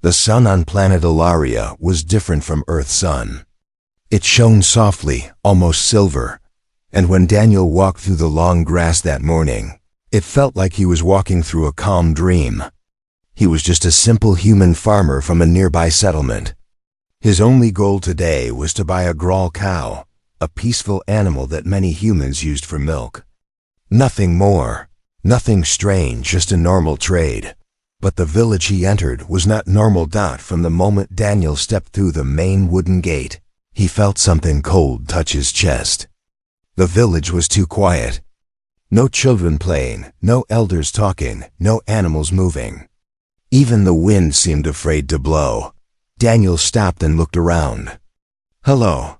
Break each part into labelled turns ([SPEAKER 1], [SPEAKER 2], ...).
[SPEAKER 1] The sun on planet Ilaria was different from Earth's sun. It shone softly, almost silver, and when Daniel walked through the long grass that morning, it felt like he was walking through a calm dream. He was just a simple human farmer from a nearby settlement. His only goal today was to buy a growl cow, a peaceful animal that many humans used for milk. Nothing more, nothing strange, just a normal trade. But the village he entered was not normal. From the moment Daniel stepped through the main wooden gate, he felt something cold touch his chest. The village was too quiet. No children playing, no elders talking, no animals moving. Even the wind seemed afraid to blow. Daniel stopped and looked around. "Hello,"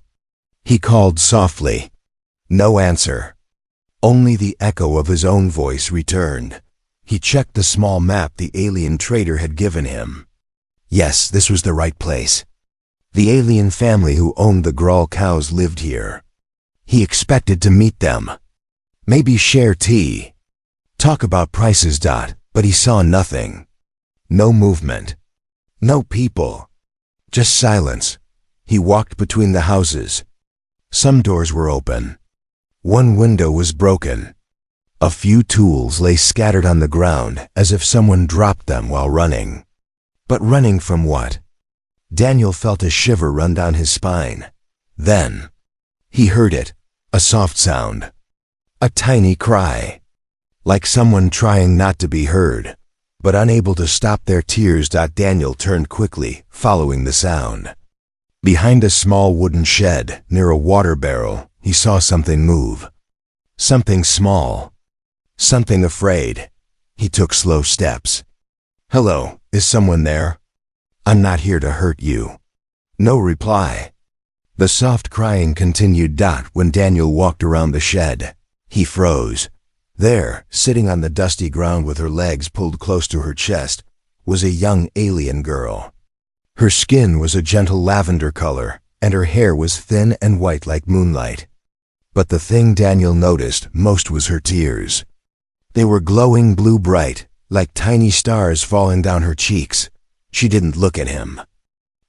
[SPEAKER 1] he called softly. No answer. Only the echo of his own voice returned. He checked the small map the alien trader had given him. Yes, this was the right place. The alien family who owned the growl cows lived here. He expected to meet them. Maybe share tea. Talk about prices. But he saw nothing. No movement. No people. Just silence. He walked between the houses. Some doors were open. One window was broken. A few tools lay scattered on the ground as if someone dropped them while running. But running from what? Daniel felt a shiver run down his spine. Then, he heard it, a soft sound. A tiny cry. Like someone trying not to be heard, but unable to stop their tears. Daniel turned quickly, following the sound. Behind a small wooden shed, near a water barrel, he saw something move. Something small. Something afraid. He took slow steps. "Hello, is someone there? I'm not here to hurt you." No reply. The soft crying continued. When Daniel walked around the shed, he froze. There, sitting on the dusty ground with her legs pulled close to her chest, was a young alien girl. Her skin was a gentle lavender color, and her hair was thin and white like moonlight. But the thing Daniel noticed most was her tears. They were glowing blue bright, like tiny stars falling down her cheeks. She didn't look at him.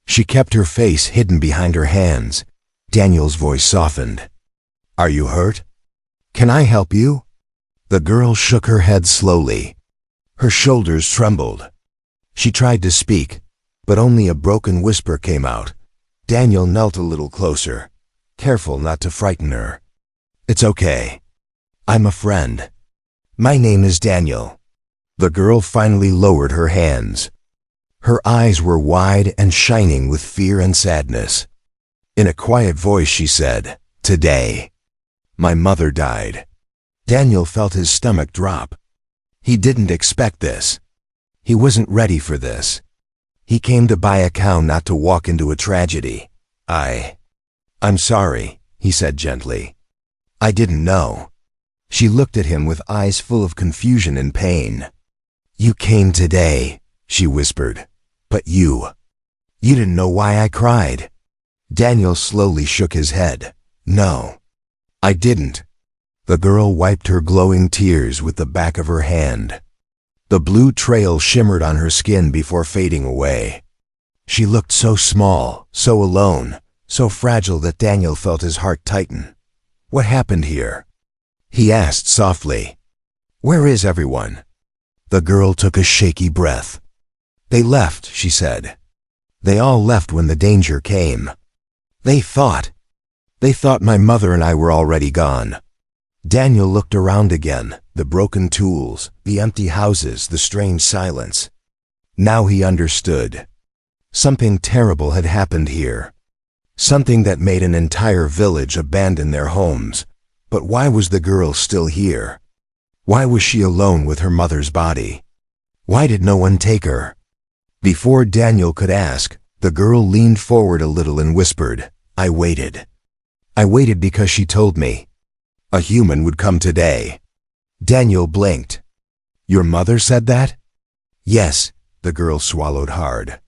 [SPEAKER 1] She kept her face hidden behind her hands. Daniel's voice softened. "Are you hurt? Can I help you?" The girl shook her head slowly. Her shoulders trembled. She tried to speak, but only a broken whisper came out. Daniel knelt a little closer, careful not to frighten her. "It's okay. I'm a friend. My name is Daniel." The girl finally lowered her hands. Her eyes were wide and shining with fear and sadness. In a quiet voice she said, "Today, my mother died." Daniel felt his stomach drop. He didn't expect this. He wasn't ready for this. He came to buy a cow, not to walk into a tragedy. I'm sorry," he said gently. "I didn't know." She looked at him with eyes full of confusion and pain. "You came today," she whispered. "But you didn't know why I cried." Daniel slowly shook his head. "No, I didn't." The girl wiped her glowing tears with the back of her hand. The blue trail shimmered on her skin before fading away. She looked so small, so alone, so fragile that Daniel felt his heart tighten. "What happened here?" he asked softly. "Where is everyone?" The girl took a shaky breath. "They left," she said. "They all left when the danger came. They thought my mother and I were already gone." Daniel looked around again, the broken tools, the empty houses, the strange silence. Now he understood. Something terrible had happened here. Something that made an entire village abandon their homes. But why was the girl still here? Why was she alone with her mother's body? Why did no one take her? Before Daniel could ask, the girl leaned forward a little and whispered, "I waited. I waited because she told me a human would come today." Daniel blinked. "Your mother said that?" "Yes," the girl swallowed hard.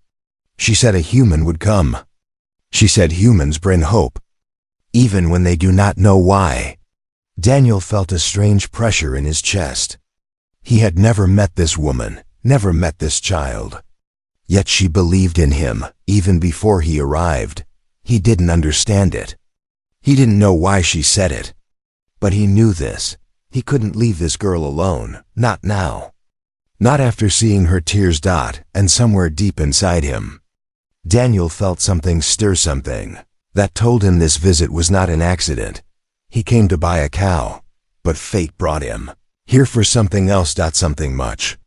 [SPEAKER 1] "She said a human would come. She said humans bring hope, even when they do not know why." Daniel felt a strange pressure in his chest. He had never met this woman, never met this child. Yet she believed in him, even before he arrived. He didn't understand it. He didn't know why she said it. But he knew this. He couldn't leave this girl alone, not now. Not after seeing her tears. And somewhere deep inside him, Daniel felt something stir, something that told him this visit was not an accident. He came to buy a cow, but fate brought him here for something else. Something much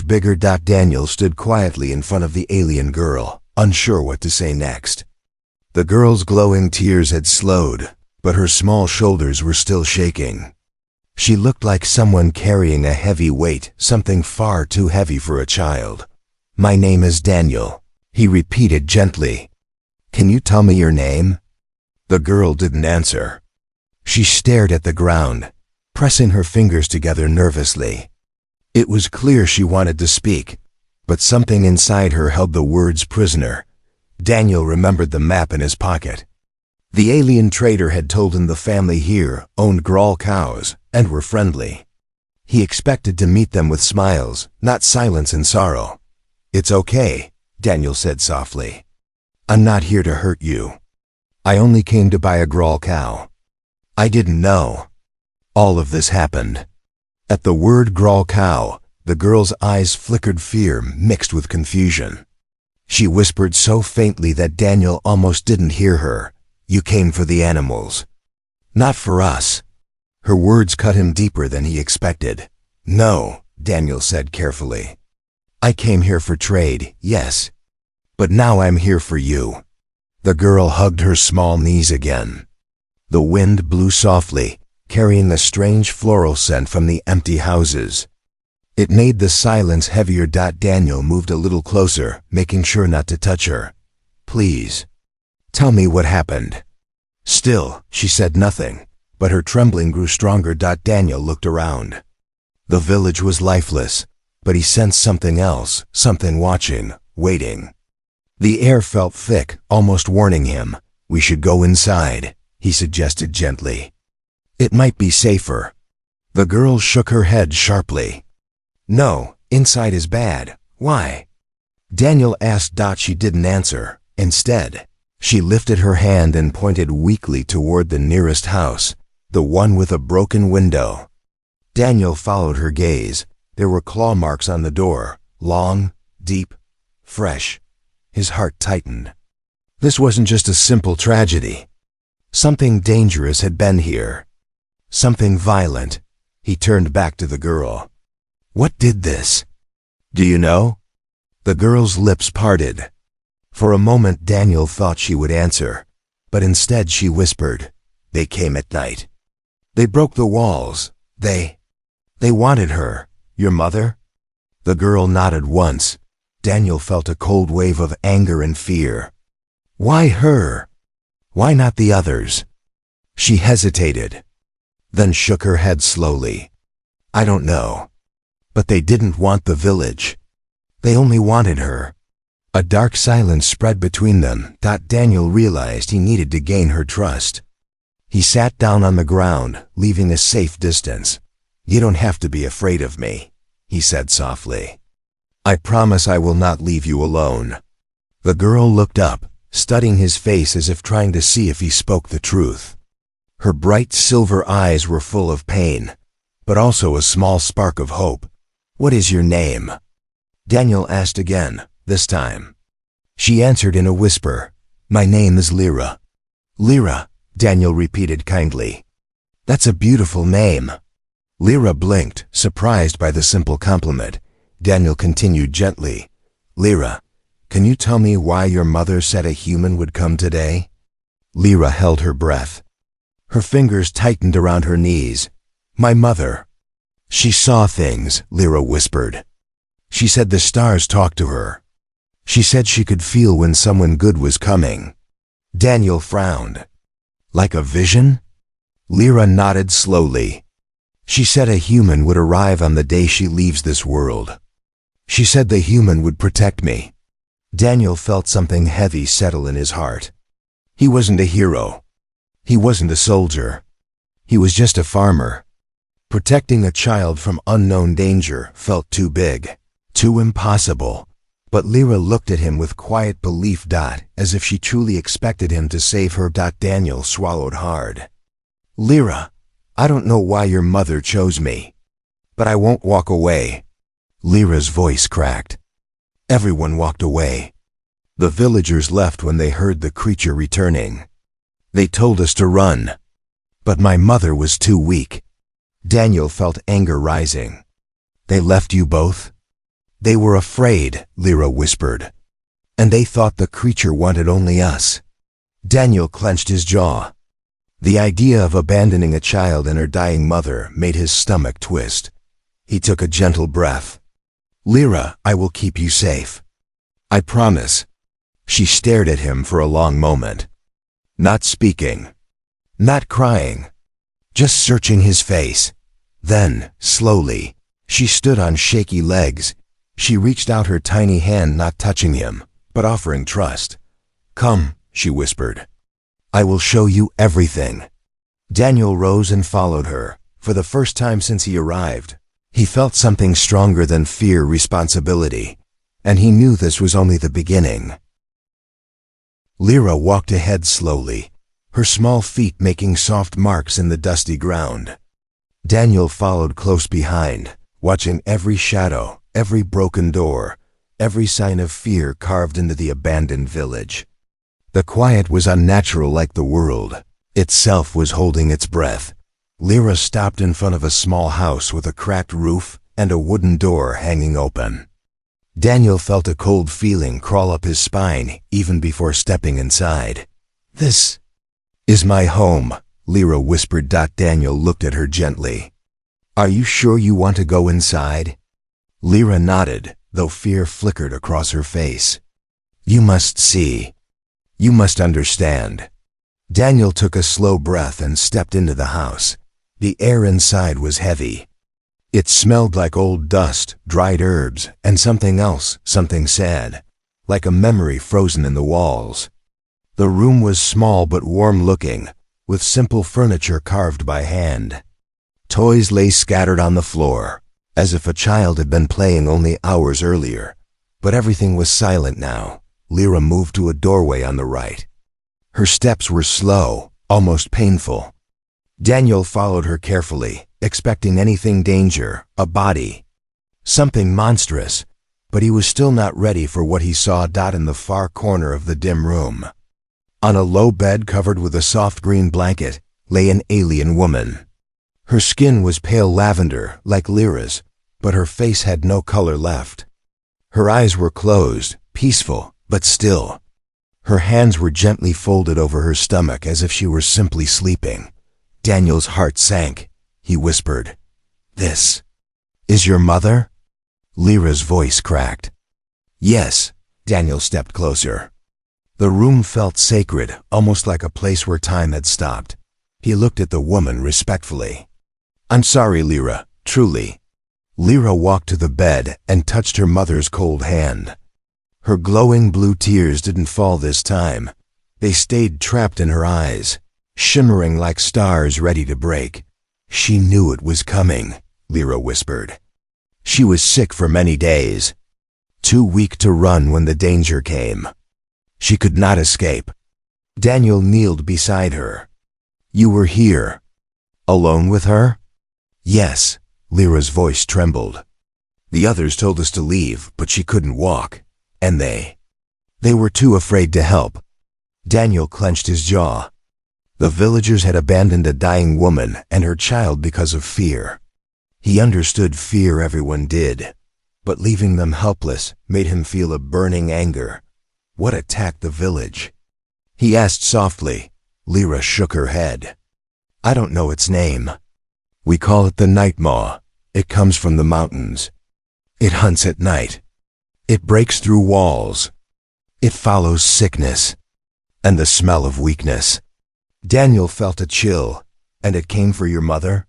[SPEAKER 1] bigger. Daniel stood quietly in front of the alien girl, unsure what to say next. The girl's glowing tears had slowed, but her small shoulders were still shaking. She looked like someone carrying a heavy weight, something far too heavy for a child. "My name is Daniel," he repeated gently. "Can you tell me your name?" The girl didn't answer. She stared at the ground, pressing her fingers together nervously. It was clear she wanted to speak, but something inside her held the words prisoner. Daniel remembered the map in his pocket. The alien trader had told him the family here owned Grawl cows and were friendly. He expected to meet them with smiles, not silence and sorrow. "It's okay," Daniel said softly. "I'm not here to hurt you. I only came to buy a Grawl cow." "I didn't know all of this happened." At the word Grawl cow, the girl's eyes flickered fear mixed with confusion. She whispered so faintly that Daniel almost didn't hear her. "You came for the animals, not for us." Her words cut him deeper than he expected. "No," Daniel said carefully. "I came here for trade, yes. But now I'm here for you." The girl hugged her small knees again. The wind blew softly, carrying a strange floral scent from the empty houses. It made the silence heavier. Daniel moved a little closer, making sure not to touch her. "Please, tell me what happened." Still, she said nothing, but her trembling grew stronger. Daniel looked around. The village was lifeless, but he sensed something else, something watching, waiting. The air felt thick, almost warning him. "We should go inside," he suggested gently. "It might be safer." The girl shook her head sharply. "No, inside is bad. Why?" Daniel asked. She didn't answer. Instead, she lifted her hand and pointed weakly toward the nearest house, the one with a broken window. Daniel followed her gaze. There were claw marks on the door, long, deep, fresh. His heart tightened. This wasn't just a simple tragedy. Something dangerous had been here. Something violent. He turned back to the girl. "What did this? Do you know?" The girl's lips parted. For a moment Daniel thought she would answer, but instead she whispered, "They came at night. They broke the walls. They wanted her. Your mother?" The girl nodded once. Daniel felt a cold wave of anger and fear. Why her? Why not the others? She hesitated, then shook her head slowly. "I don't know. But they didn't want the village. They only wanted her." A dark silence spread between them. Daniel realized he needed to gain her trust. He sat down on the ground, leaving a safe distance. "You don't have to be afraid of me," he said softly. "I promise I will not leave you alone." The girl looked up, studying his face as if trying to see if he spoke the truth. Her bright silver eyes were full of pain, but also a small spark of hope. "What is your name?" Daniel asked again, this time. She answered in a whisper, "My name is Lyra." "Lyra," Daniel repeated kindly. "That's a beautiful name." Lyra blinked, surprised by the simple compliment. Daniel continued gently, "Lyra, can you tell me why your mother said a human would come today?" Lyra held her breath. Her fingers tightened around her knees. "My mother. She saw things," Lyra whispered. "She said the stars talked to her. She said she could feel when someone good was coming." Daniel frowned. "Like a vision?" Lyra nodded slowly. "She said a human would arrive on the day she leaves this world. She said the human would protect me." Daniel felt something heavy settle in his heart. He wasn't a hero. He wasn't a soldier. He was just a farmer. Protecting a child from unknown danger felt too big, too impossible. But Lyra looked at him with quiet belief, as if she truly expected him to save her. Daniel swallowed hard. Lyra, I don't know why your mother chose me, but I won't walk away. Lyra's voice cracked. Everyone walked away. The villagers left when they heard the creature returning. They told us to run, but my mother was too weak. Daniel felt anger rising. They left you both? They were afraid, Lyra whispered. And they thought the creature wanted only us. Daniel clenched his jaw. The idea of abandoning a child and her dying mother made his stomach twist. He took a gentle breath. Lyra, I will keep you safe. I promise. She stared at him for a long moment. Not speaking. Not crying. Just searching his face. Then, slowly, she stood on shaky legs. She reached out her tiny hand, not touching him, but offering trust. Come, she whispered. I will show you everything. Daniel rose and followed her. For the first time since he arrived, he felt something stronger than fear, responsibility, and he knew this was only the beginning. Lyra walked ahead slowly, her small feet making soft marks in the dusty ground. Daniel followed close behind, watching every shadow, every broken door, every sign of fear carved into the abandoned village. The quiet was unnatural, like the world itself was holding its breath. Lyra stopped in front of a small house with a cracked roof and a wooden door hanging open. Daniel felt a cold feeling crawl up his spine even before stepping inside. This is my home, Lyra whispered. Daniel looked at her gently. Are you sure you want to go inside? Lyra nodded, though fear flickered across her face. You must see. You must understand. Daniel took a slow breath and stepped into the house. The air inside was heavy. It smelled like old dust, dried herbs, and something else, something sad, like a memory frozen in the walls. The room was small but warm-looking, with simple furniture carved by hand. Toys lay scattered on the floor, as if a child had been playing only hours earlier. But everything was silent now. Lyra moved to a doorway on the right. Her steps were slow, almost painful. Daniel followed her carefully, expecting anything danger, a body, something monstrous, but he was still not ready for what he saw. In the far corner of the dim room, on a low bed covered with a soft green blanket, lay an alien woman. Her skin was pale lavender, like Lyra's, but her face had no color left. Her eyes were closed, peaceful, but still. Her hands were gently folded over her stomach as if she were simply sleeping. Daniel's heart sank. He whispered, This is your mother? Lyra's voice cracked. Yes. Daniel stepped closer. The room felt sacred, almost like a place where time had stopped. He looked at the woman respectfully. I'm sorry, Lyra, truly. Lyra walked to the bed and touched her mother's cold hand. Her glowing blue tears didn't fall this time. They stayed trapped in her eyes, shimmering like stars ready to break. She knew it was coming, Lyra whispered. She was sick for many days, too weak to run when the danger came. She could not escape. Daniel kneeled beside her. You were here, alone with her? Yes, Lyra's voice trembled. The others told us to leave, but she couldn't walk, and they were too afraid to help. Daniel clenched his jaw. The villagers had abandoned a dying woman and her child because of fear. He understood fear, everyone did, but leaving them helpless made him feel a burning anger. What attacked the village? He asked softly. Lyra shook her head. I don't know its name. We call it the night maw. It comes from the mountains. It hunts at night. It breaks through walls. It follows sickness and the smell of weakness. Daniel felt a chill. And it came for your mother?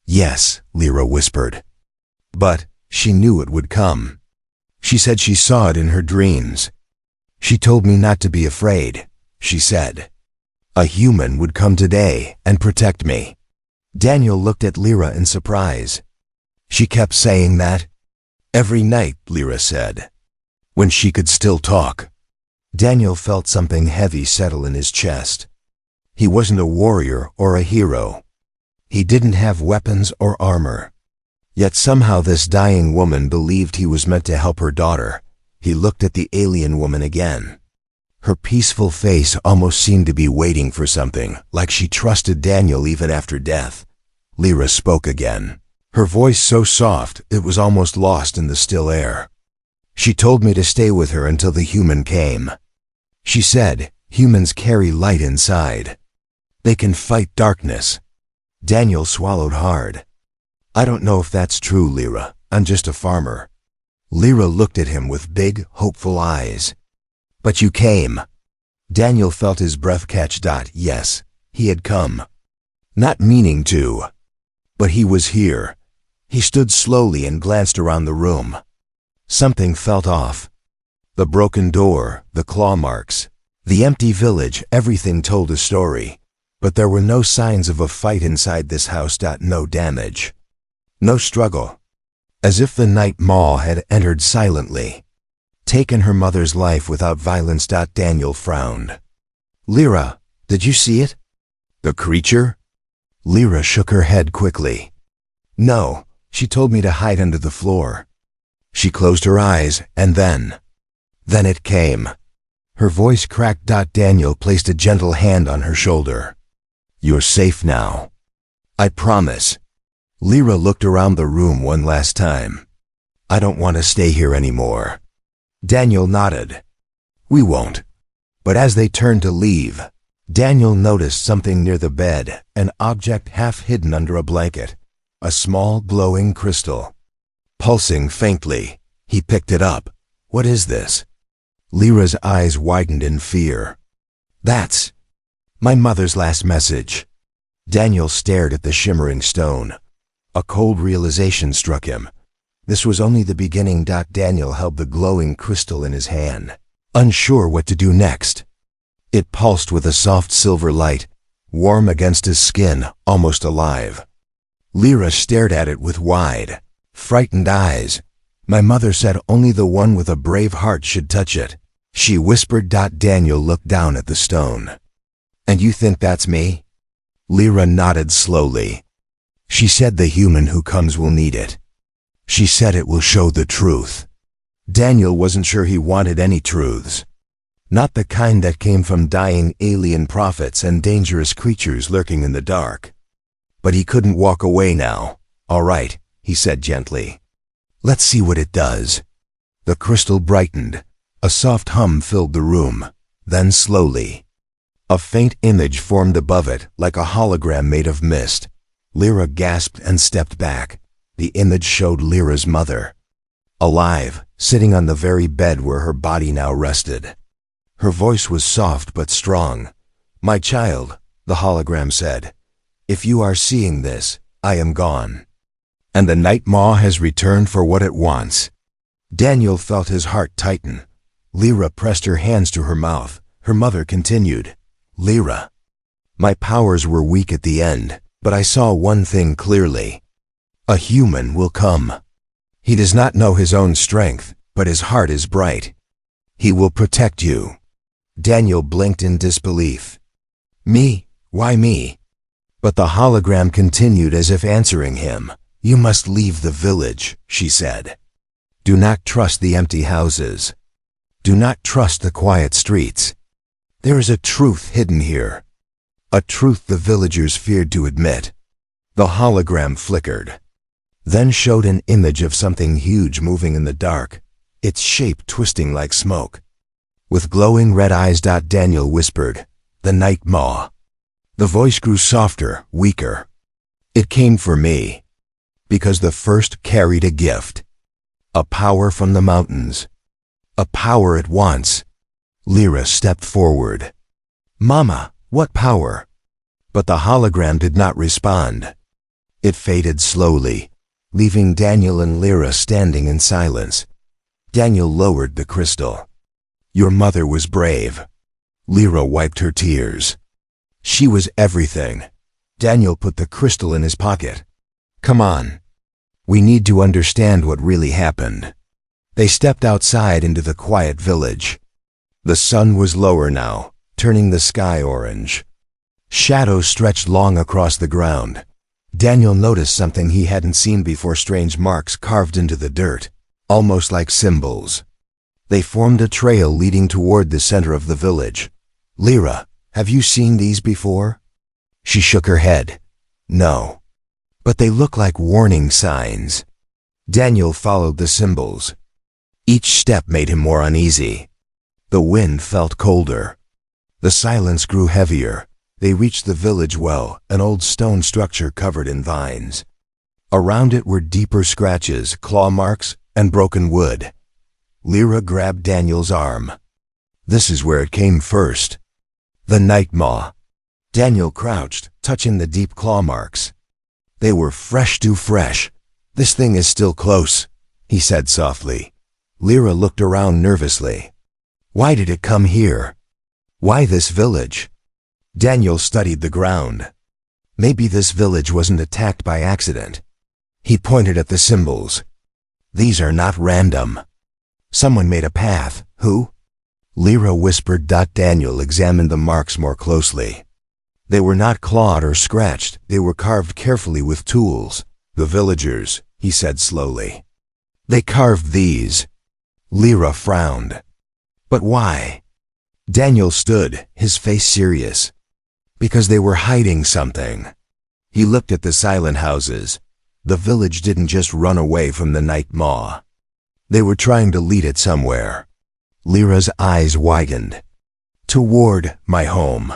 [SPEAKER 1] Yes, Lyra whispered. But she knew it would come. She said she saw it in her dreams. She told me not to be afraid, she said. A human would come today and protect me. Daniel looked at Lyra in surprise. She kept saying that? Every night, Lyra said. when she could still talk. Daniel felt something heavy settle in his chest. He wasn't a warrior or a hero. He didn't have weapons or armor. Yet somehow this dying woman believed he was meant to help her daughter. He looked at the alien woman again. Her peaceful face almost seemed to be waiting for something, like she trusted Daniel even after death. Lyra spoke again. Her voice so soft, it was almost lost in the still air. She told me to stay with her until the human came. She said, humans carry light inside. They can fight darkness. Daniel swallowed hard. I don't know if that's true, Lyra. I'm just a farmer. Lyra looked at him with big, hopeful eyes. But you came. Daniel felt his breath catch. Yes, he had come. Not meaning to. But he was here. He stood slowly and glanced around the room. Something felt off. The broken door, the claw marks, the empty village, everything told a story. But there were no signs of a fight inside this house. No damage. No struggle. As if the night Maw had entered silently. Taken her mother's life without violence. Daniel frowned. Lyra, did you see it? The creature? Lyra shook her head quickly. No, she told me to hide under the floor. She closed her eyes, and then it came. Her voice cracked. Daniel placed a gentle hand on her shoulder. You're safe now. I promise. Lyra looked around the room one last time. I don't want to stay here anymore. Daniel nodded. We won't. But as they turned to leave, Daniel noticed something near the bed, an object half hidden under a blanket, a small glowing crystal. Pulsing faintly, he picked it up. What is this? Lyra's eyes widened in fear. That's my mother's last message. Daniel stared at the shimmering stone. A cold realization struck him. This was only the beginning. Daniel held the glowing crystal in his hand, unsure what to do next. It pulsed with a soft silver light, warm against his skin, almost alive. Lyra stared at it with wide, frightened eyes. My mother said only the one with a brave heart should touch it, she whispered. Daniel looked down at the stone. And you think that's me? Lyra nodded slowly. She said the human who comes will need it. She said it will show the truth. Daniel wasn't sure he wanted any truths. Not the kind that came from dying alien prophets and dangerous creatures lurking in the dark. But he couldn't walk away now. All right, he said gently. Let's see what it does. The crystal brightened. A soft hum filled the room. Then slowly, a faint image formed above it, like a hologram made of mist. Lyra gasped and stepped back. The image showed Lyra's mother. Alive, sitting on the very bed where her body now rested. Her voice was soft but strong. My child, the hologram said. If you are seeing this, I am gone. And the Night Maw has returned for what it wants. Daniel felt his heart tighten. Lyra pressed her hands to her mouth. Her mother continued. Lyra, my powers were weak at the end, but I saw one thing clearly. A human will come. He does not know his own strength, but his heart is bright. He will protect you. Daniel blinked in disbelief. Me? Why me? But the hologram continued as if answering him. You must leave the village, she said. Do not trust the empty houses. Do not trust the quiet streets. There is a truth hidden here. A truth the villagers feared to admit. The hologram flickered, then showed an image of something huge moving in the dark, its shape twisting like smoke. With glowing red eyes, Daniel whispered, the Night Maw. The voice grew softer, weaker. It came for me, because the first carried a gift. A power from the mountains. A power it wants. Lyra stepped forward. Mama, what power? But the hologram did not respond. It faded slowly, leaving Daniel and Lyra standing in silence. Daniel lowered the crystal. Your mother was brave. Lyra wiped her tears. She was everything. Daniel put the crystal in his pocket. Come on. We need to understand what really happened. They stepped outside into the quiet village. The sun was lower now, turning the sky orange. Shadows stretched long across the ground. Daniel noticed something he hadn't seen before: strange marks carved into the dirt, almost like symbols. They formed a trail leading toward the center of the village. "Lyra, have you seen these before?" She shook her head. "No. But they look like warning signs." Daniel followed the symbols. Each step made him more uneasy. The wind felt colder. The silence grew heavier. They reached the village well, an old stone structure covered in vines. Around it were deeper scratches, claw marks, and broken wood. Lyra grabbed Daniel's arm. "This is where it came first. The night maw." Daniel crouched, touching the deep claw marks. "They were fresh, too fresh. This thing is still close," he said softly. Lyra looked around nervously. "Why did it come here? Why this village?" Daniel studied the ground. Maybe this village wasn't attacked by accident. He pointed at the symbols. "These are not random. Someone made a path." "Who?" Lyra whispered. Daniel examined the marks more closely. They were not clawed or scratched. They were carved carefully with tools. "The villagers," he said slowly. "They carved these." Lyra frowned. "But why?" Daniel stood, his face serious. "Because they were hiding something." He looked at the silent houses. The village didn't just run away from the night maw. They were trying to lead it somewhere. Lyra's eyes widened. "Toward my home."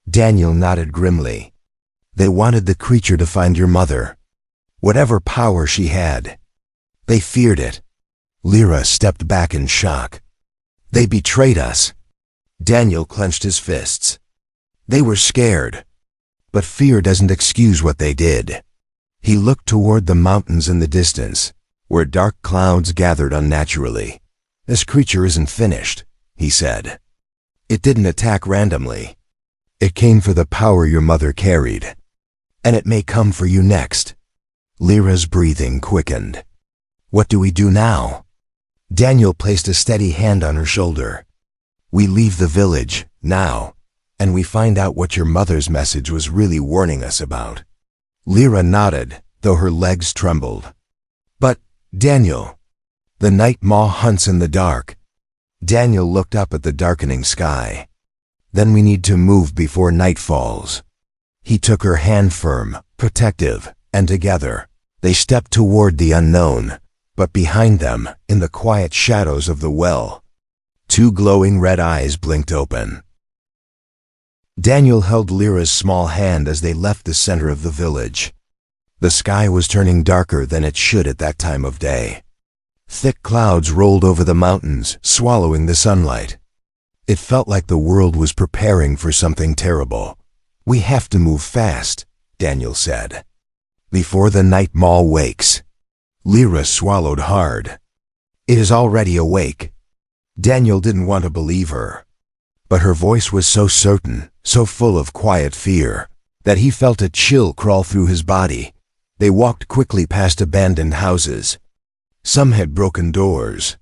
[SPEAKER 1] Daniel nodded grimly. "They wanted the creature to find your mother. Whatever power she had. They feared it." Lyra stepped back in shock. "They betrayed us." Daniel clenched his fists. "They were scared. But fear doesn't excuse what they did." He looked toward the mountains in the distance, where dark clouds gathered unnaturally. "This creature isn't finished," he said. "It didn't attack randomly. It came for the power your mother carried. And it may come for you next." Lyra's breathing quickened. "What do we do now?" Daniel placed a steady hand on her shoulder. "We leave the village, now, and we find out what your mother's message was really warning us about." Lyra nodded, though her legs trembled. "But, Daniel, the night maw hunts in the dark." Daniel looked up at the darkening sky. "Then we need to move before night falls." He took her hand firm, protective, and together, they stepped toward the unknown. But behind them, in the quiet shadows of the well, two glowing red eyes blinked open. Daniel held Lyra's small hand as they left the center of the village. The sky was turning darker than it should at that time of day. Thick clouds rolled over the mountains, swallowing the sunlight. It felt like the world was preparing for something terrible. "We have to move fast," Daniel said, "before the night maw wakes." Lyra swallowed hard. "It is already awake." Daniel didn't want to believe her. But her voice was so certain, so full of quiet fear, that he felt a chill crawl through his body. They walked quickly past abandoned houses. Some had broken doors.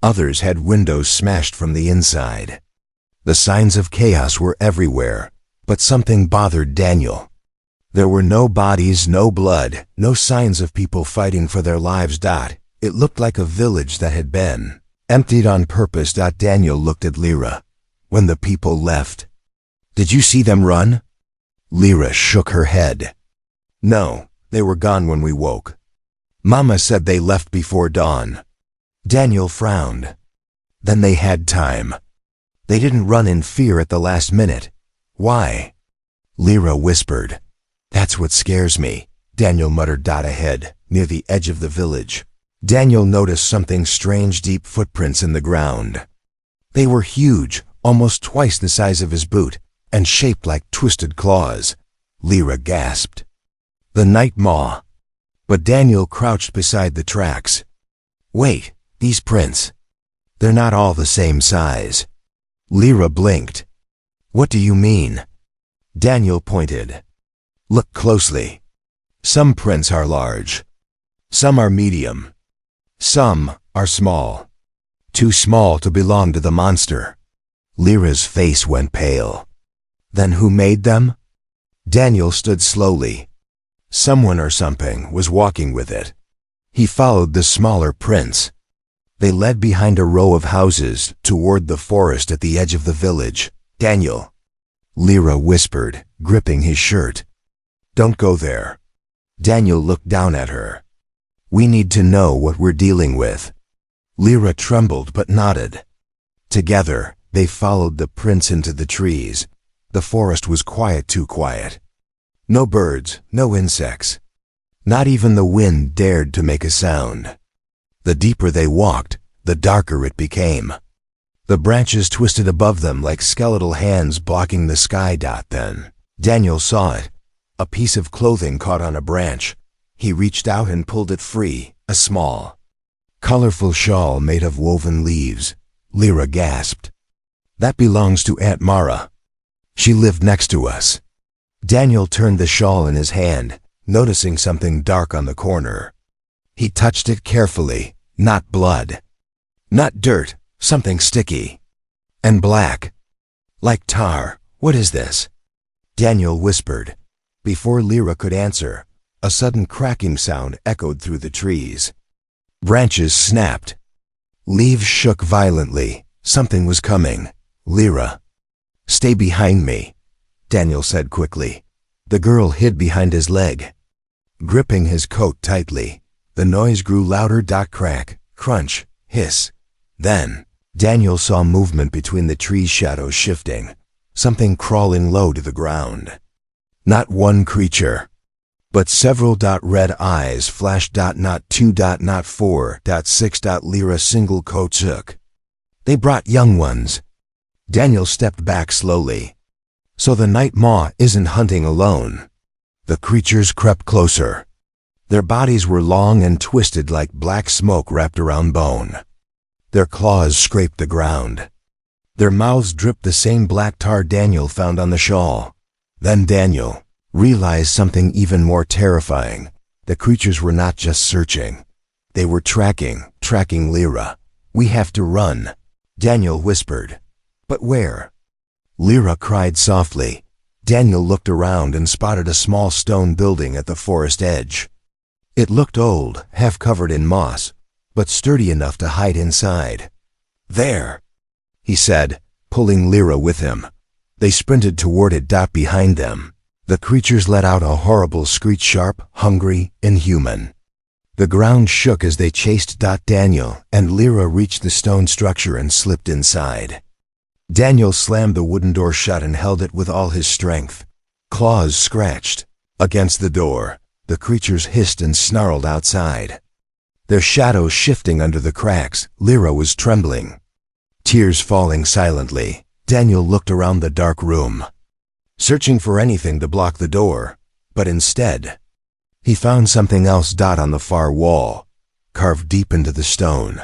[SPEAKER 1] Others had windows smashed from the inside. The signs of chaos were everywhere, but something bothered Daniel. There were no bodies, no blood, no signs of people fighting for their lives. It looked like a village that had been emptied on purpose. Daniel looked at Lyra. "When the people left, did you see them run?" Lyra shook her head. "No, they were gone when we woke. Mama said they left before dawn." Daniel frowned. "Then they had time. They didn't run in fear at the last minute. Why?" Lyra whispered. "That's what scares me," Daniel muttered. Ahead, near the edge of the village, Daniel noticed something strange: deep footprints in the ground. They were huge, almost twice the size of his boot, and shaped like twisted claws. Lyra gasped. "The night maw." But Daniel crouched beside the tracks. "Wait, these prints. They're not all the same size." Lyra blinked. "What do you mean?" Daniel pointed. "Look closely. Some prints are large. Some are medium. Some are small. Too small to belong to the monster. Lyra's face went pale. Then who made them? Daniel stood slowly. Someone or something was walking with it. He followed the smaller prints. They led behind a row of houses toward the forest at the edge of the village. Daniel, Lyra whispered, gripping his shirt. Don't go there. Daniel looked down at her. We need to know what we're dealing with. Lyra trembled but nodded. Together, they followed the prints into the trees. The forest was quiet, too quiet. No birds, no insects. Not even the wind dared to make a sound. The deeper they walked, the darker it became. The branches twisted above them like skeletal hands blocking the sky. Then Daniel saw it. A piece of clothing caught on a branch. He reached out and pulled it free, a small, colorful shawl made of woven leaves. Lyra gasped. That belongs to Aunt Mara. She lived next to us. Daniel turned the shawl in his hand, noticing something dark on the corner. He touched it carefully. Not blood. Not dirt. Something sticky. And black. Like tar. What is this? Daniel whispered. Before Lyra could answer, a sudden cracking sound echoed through the trees. Branches snapped. Leaves shook violently. Something was coming. Lyra. Stay behind me, Daniel said quickly. The girl hid behind his leg, gripping his coat tightly. The noise grew louder. Crack, crunch, hiss. Then, Daniel saw movement between the trees, shadows shifting. Something crawling low to the ground. Not one creature, but several. Red eyes flashed. Not two. Not four. 6. Lyra single coat shook. They brought young ones. Daniel stepped back slowly. So the night maw isn't hunting alone. The creatures crept closer. Their bodies were long and twisted like black smoke wrapped around bone. Their claws scraped the ground. Their mouths dripped the same black tar Daniel found on the shawl. Then Daniel realized something even more terrifying. The creatures were not just searching. They were tracking Lyra. We have to run, Daniel whispered. But where? Lyra cried softly. Daniel looked around and spotted a small stone building at the forest edge. It looked old, half covered in moss, but sturdy enough to hide inside. There, he said, pulling Lyra with him. They sprinted toward it. Behind them, the creatures let out a horrible screech, sharp, hungry, inhuman. The ground shook as they chased. Daniel and Lyra reached the stone structure and slipped inside. Daniel slammed the wooden door shut and held it with all his strength. Claws scratched against the door. The creatures hissed and snarled outside, their shadows shifting under the cracks. Lyra was trembling, tears falling silently. Daniel looked around the dark room, searching for anything to block the door, but instead, he found something else. On the far wall, carved deep into the stone,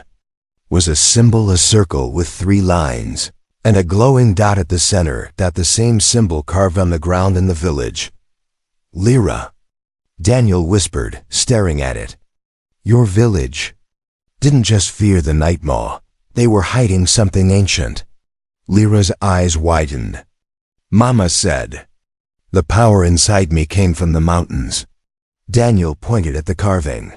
[SPEAKER 1] was a symbol, a circle with 3 lines, and a glowing dot at the center. The same symbol carved on the ground in the village. Lyra, Daniel whispered, staring at it. Your village didn't just fear the night maw. They were hiding something ancient. Lyra's eyes widened. Mama said, the power inside me came from the mountains. Daniel pointed at the carving.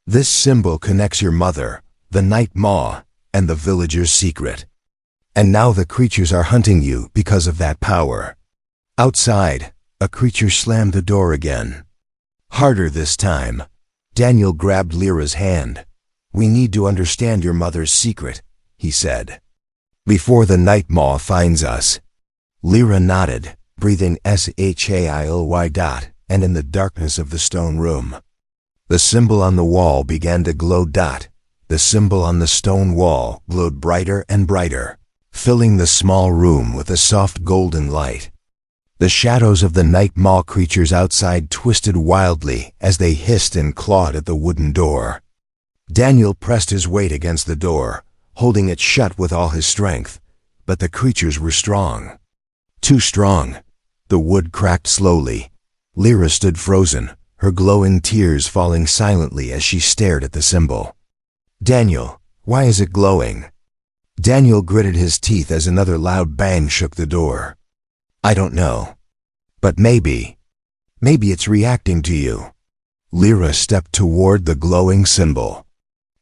[SPEAKER 1] This symbol connects your mother, the night maw, and the villager's secret. And now the creatures are hunting you because of that power. Outside, a creature slammed the door again. Harder this time. Daniel grabbed Lyra's hand. We need to understand your mother's secret, he said, before the night maw finds us. Lyra nodded, breathing SHAILY. And in the darkness of the stone room, the symbol on the wall began to glow. The symbol on the stone wall glowed brighter and brighter, filling the small room with a soft golden light. The shadows of the night maw creatures outside twisted wildly as they hissed and clawed at the wooden door. Daniel pressed his weight against the door, holding it shut with all his strength, but the creatures were strong. Too strong. The wood cracked slowly. Lyra stood frozen, her glowing tears falling silently as she stared at the symbol. Daniel, why is it glowing? Daniel gritted his teeth as another loud bang shook the door. I don't know. But maybe it's reacting to you. Lyra stepped toward the glowing symbol.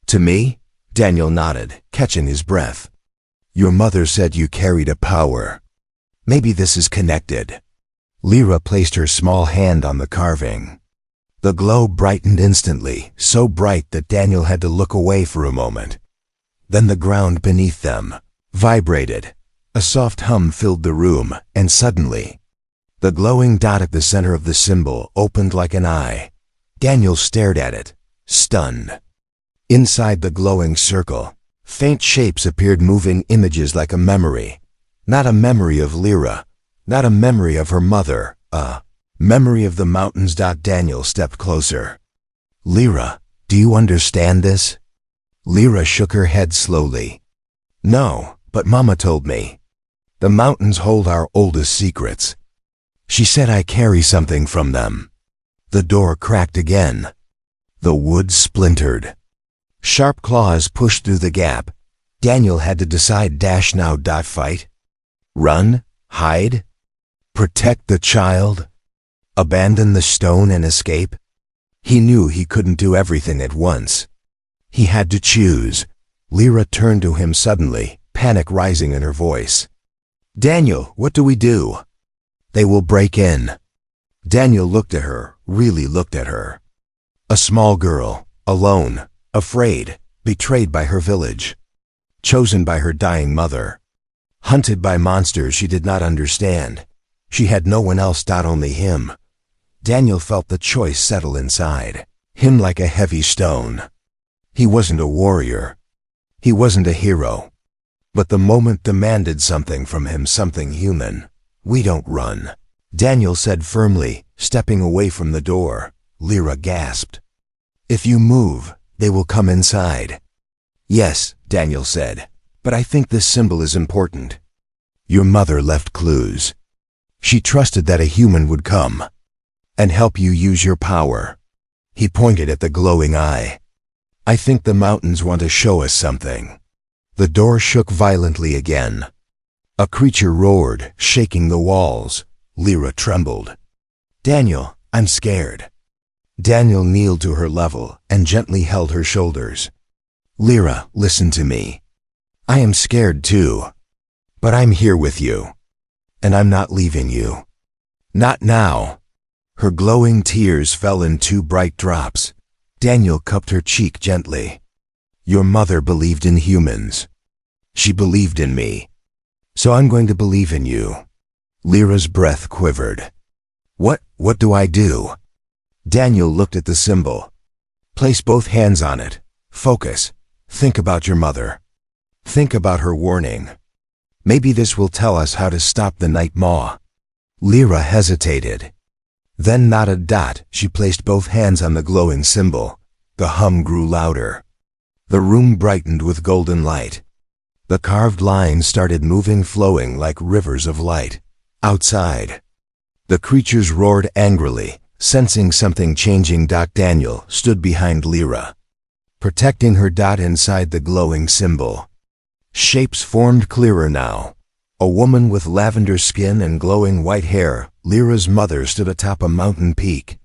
[SPEAKER 1] To me? Daniel nodded, catching his breath. Your mother said you carried a power. Maybe this is connected. Lyra placed her small hand on the carving. The glow brightened instantly, so bright that Daniel had to look away for a moment. Then the ground beneath them vibrated. A soft hum filled the room, and suddenly, the glowing dot at the center of the symbol opened like an eye. Daniel stared at it, stunned. Inside the glowing circle, faint shapes appeared, moving images like a memory. Not a memory of Lyra, not a memory of her mother, a memory of the mountains. Daniel stepped closer. Lyra, do you understand this? Lyra shook her head slowly. No, but Mama told me. The mountains hold our oldest secrets. She said I carry something from them. The door cracked again. The wood splintered. Sharp claws pushed through the gap. Daniel had to decide. Now. Fight? Run? Hide? Protect the child? Abandon the stone and escape? He knew he couldn't do everything at once. He had to choose. Lyra turned to him suddenly, panic rising in her voice. Daniel, what do we do? They will break in. Daniel looked at her, really looked at her. A small girl, alone, afraid, betrayed by her village, chosen by her dying mother, hunted by monsters she did not understand. She had no one else. Only him. Daniel felt the choice settle inside him like a heavy stone. He wasn't a warrior. He wasn't a hero. But the moment demanded something from him, something human. We don't run, Daniel said firmly, stepping away from the door. Lyra gasped. If you move, they will come inside. Yes, Daniel said, but I think this symbol is important. Your mother left clues. She trusted that a human would come and help you use your power. He pointed at the glowing eye. I think the mountains want to show us something. The door shook violently again. A creature roared, shaking the walls. Lyra trembled. Daniel, I'm scared. Daniel kneeled to her level and gently held her shoulders. Lyra, listen to me. I am scared too. But I'm here with you. And I'm not leaving you. Not now. Her glowing tears fell in 2 bright drops. Daniel cupped her cheek gently. Your mother believed in humans. She believed in me. So I'm going to believe in you. Lyra's breath quivered. What do I do? Daniel looked at the symbol. Place both hands on it. Focus. Think about your mother. Think about her warning. Maybe this will tell us how to stop the night maw. Lyra hesitated. Then nodded. She placed both hands on the glowing symbol. The hum grew louder. The room brightened with golden light. The carved lines started moving, flowing like rivers of light. Outside, the creatures roared angrily, sensing something changing. Daniel stood behind Lyra, protecting her. Inside the glowing symbol, shapes formed clearer now. A woman with lavender skin and glowing white hair. Lyra's mother stood atop a mountain peak,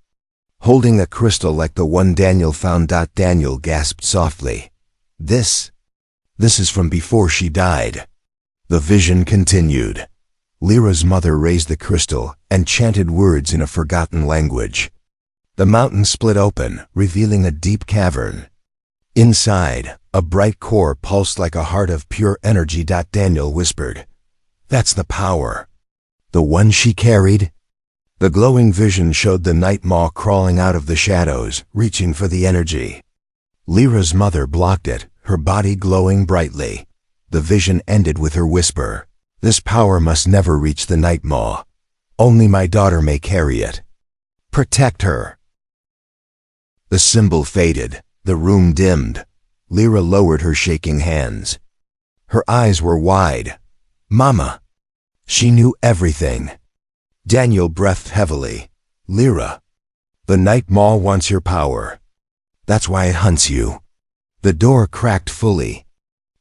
[SPEAKER 1] holding a crystal like the one Daniel found. Daniel gasped softly. This is from before she died. The vision continued. Lyra's mother raised the crystal and chanted words in a forgotten language. The mountain split open, revealing a deep cavern. Inside, a bright core pulsed like a heart of pure energy. Daniel whispered, That's the power. The one she carried? The glowing vision showed the night maw crawling out of the shadows, reaching for the energy. Lyra's mother blocked it, her body glowing brightly. The vision ended with her whisper, This power must never reach the night maw. Only my daughter may carry it. Protect her. The symbol faded. The room dimmed. Lyra lowered her shaking hands. Her eyes were wide. Mama. She knew everything. Daniel breathed heavily. Lyra, the night maw wants your power. That's why it hunts you. The door cracked fully.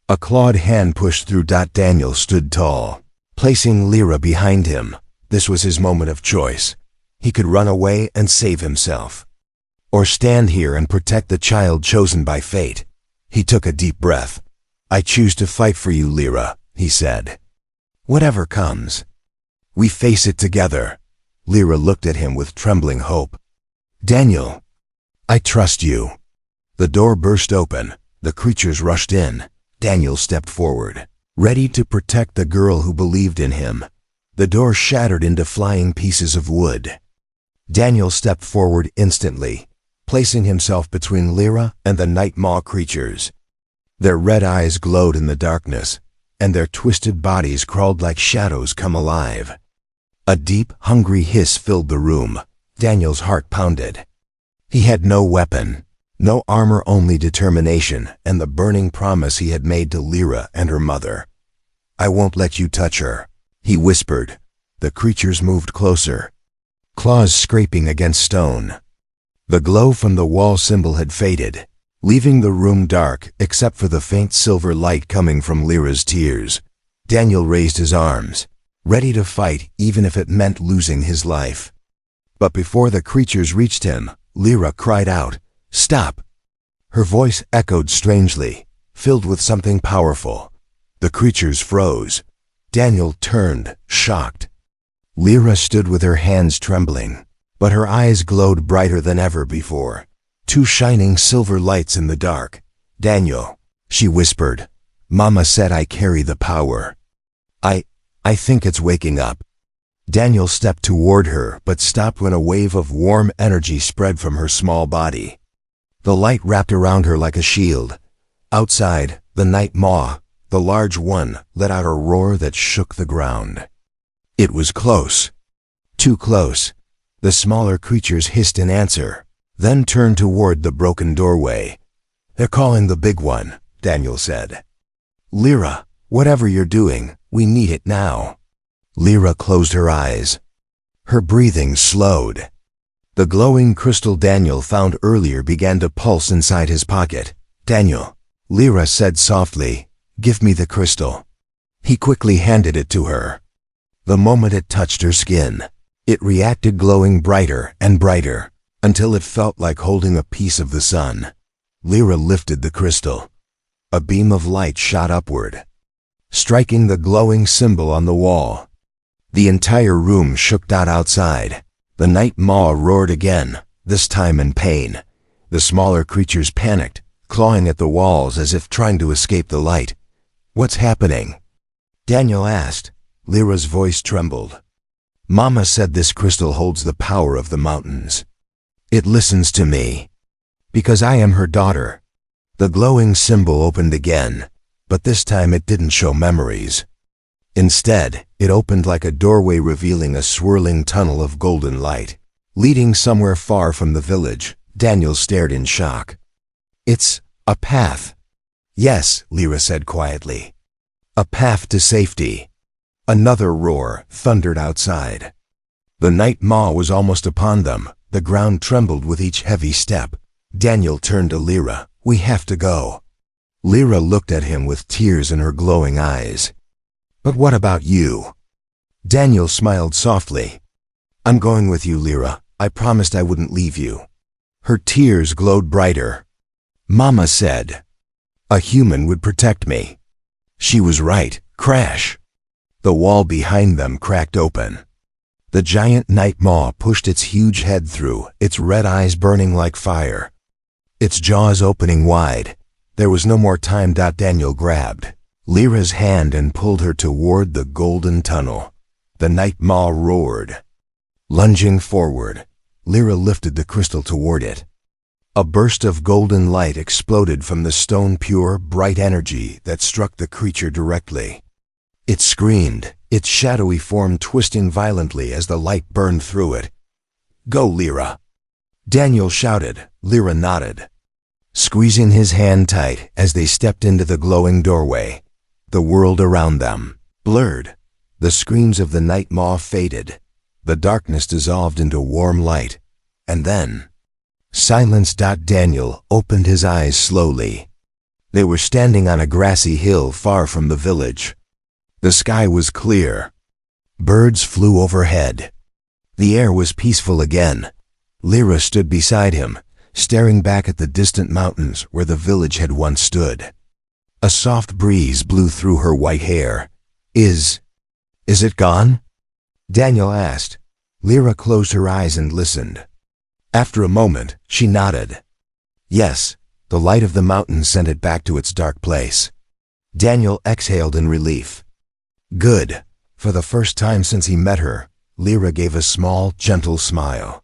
[SPEAKER 1] A clawed hand pushed through. Daniel stood tall, placing Lyra behind him. This was his moment of choice. He could run away and save himself, or stand here and protect the child chosen by fate. He took a deep breath. "I choose to fight for you, Lyra," he said. "Whatever comes, we face it together." Lyra looked at him with trembling hope. "Daniel, I trust you." The door burst open. The creatures rushed in. Daniel stepped forward, ready to protect the girl who believed in him. The door shattered into flying pieces of wood. Daniel stepped forward instantly, placing himself between Lyra and the night maw creatures. Their red eyes glowed in the darkness, and their twisted bodies crawled like shadows come alive. A deep, hungry hiss filled the room. Daniel's heart pounded. He had no weapon, no armor, only determination and the burning promise he had made to Lyra and her mother. "I won't let you touch her," he whispered. The creatures moved closer, claws scraping against stone. The glow from the wall symbol had faded, leaving the room dark except for the faint silver light coming from Lyra's tears. Daniel raised his arms, ready to fight even if it meant losing his life. But before the creatures reached him, Lyra cried out, "Stop!" Her voice echoed strangely, filled with something powerful. The creatures froze. Daniel turned, shocked. Lyra stood with her hands trembling, but her eyes glowed brighter than ever before. Two shining silver lights in the dark. "Daniel," she whispered, "Mama said I carry the power. I think it's waking up." Daniel stepped toward her, but stopped when a wave of warm energy spread from her small body. The light wrapped around her like a shield. Outside, the night maw, the large one, let out a roar that shook the ground. It was close. Too close. The smaller creatures hissed in answer, then turned toward the broken doorway. "They're calling the big one," Daniel said. "Lyra, whatever you're doing, we need it now." Lyra closed her eyes. Her breathing slowed. The glowing crystal Daniel found earlier began to pulse inside his pocket. "Daniel," Lyra said softly, "give me the crystal." He quickly handed it to her. The moment it touched her skin, it reacted, glowing brighter and brighter, until it felt like holding a piece of the sun. Lyra lifted the crystal. A beam of light shot upward, striking the glowing symbol on the wall. The entire room shook. Outside, the night maw roared again, this time in pain. The smaller creatures panicked, clawing at the walls as if trying to escape the light. "What's happening?" Daniel asked. Lyra's voice trembled. "Mama said this crystal holds the power of the mountains. It listens to me, because I am her daughter." The glowing symbol opened again, but this time it didn't show memories. Instead, it opened like a doorway, revealing a swirling tunnel of golden light, leading somewhere far from the village. Daniel stared in shock. "It's a path." "Yes," Lyra said quietly. "A path to safety." Another roar thundered outside. The night maw was almost upon them. The ground trembled with each heavy step. Daniel turned to Lyra. "We have to go." Lyra looked at him with tears in her glowing eyes. "But what about you?" Daniel smiled softly. "I'm going with you, Lyra. I promised I wouldn't leave you." Her tears glowed brighter. "Mama said a human would protect me." She was right. Crash! The wall behind them cracked open. The giant night maw pushed its huge head through, its red eyes burning like fire, its jaws opening wide. There was no more time. Daniel grabbed Lyra's hand and pulled her toward the golden tunnel. The night maw roared. Lunging forward, Lyra lifted the crystal toward it. A burst of golden light exploded from the stone, pure, bright energy that struck the creature directly. It screamed, its shadowy form twisting violently as the light burned through it. "Go, Lyra!" Daniel shouted. Lyra nodded, squeezing his hand tight as they stepped into the glowing doorway. The world around them blurred. The screams of the night maw faded. The darkness dissolved into warm light. And then silence. Daniel opened his eyes slowly. They were standing on a grassy hill far from the village. The sky was clear. Birds flew overhead. The air was peaceful again. Lyra stood beside him, staring back at the distant mountains where the village had once stood. A soft breeze blew through her white hair. Is it gone?" Daniel asked. Lyra closed her eyes and listened. After a moment, she nodded. Yes, the light of the mountain sent it back to its dark place. Daniel exhaled in relief. Good. For the first time since he met her, Lyra gave a small, gentle smile.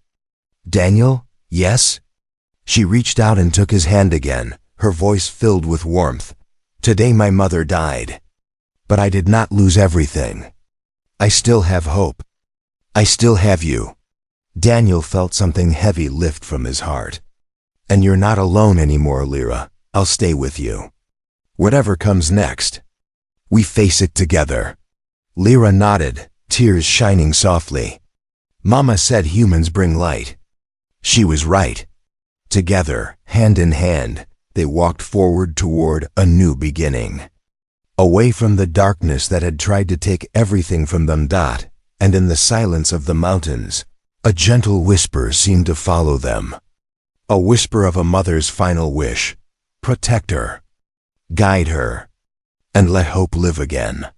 [SPEAKER 1] "Daniel, yes?" She reached out and took his hand again, her voice filled with warmth. "Today my mother died. But I did not lose everything. I still have hope. I still have you." Daniel felt something heavy lift from his heart. "And you're not alone anymore, Lyra. I'll stay with you. Whatever comes next, we face it together." Lyra nodded, tears shining softly. Mama said humans bring light. She was right. Together, hand in hand, they walked forward toward a new beginning. Away from the darkness that had tried to take everything from them. And in the silence of the mountains, a gentle whisper seemed to follow them. A whisper of a mother's final wish. Protect her. Guide her. And let hope live again.